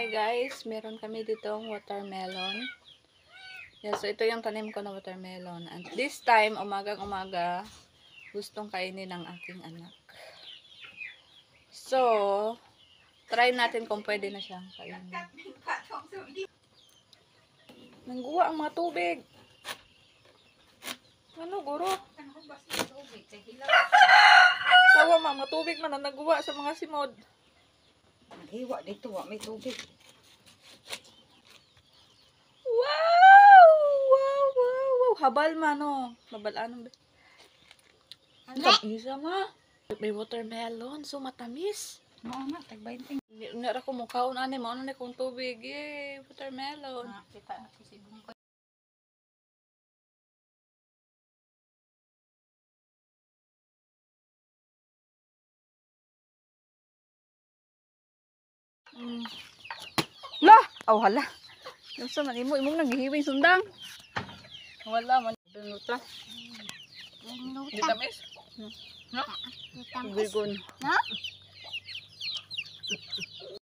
Hi guys, meron kami ditong watermelon. Yeah, so ito yung tanim ko na watermelon. And this time, umagang-umaga, gustong kainin ng aking anak. So, try natin kung pwede na siyang kainin. Nangguwa ang mga tubig. Ano, guro? Tawa mga tubig man ang nagguwa sa mga simod. Hiwa dito, may tubig. Wow! Wow, wow, wow. Habal man, no? Habal, ano ba? Isa ma. May watermelon, so matamis. Mao na, tag-20. Hindi na ako mukhaon, ani, mauna na kong tubig. Yay, watermelon. Kita na si Bungkoy. Lah! Aw, hala. Yung sa man, imong naghihiwing sundang. Wala man. Binuta. Di tamis? No? Bigon. No?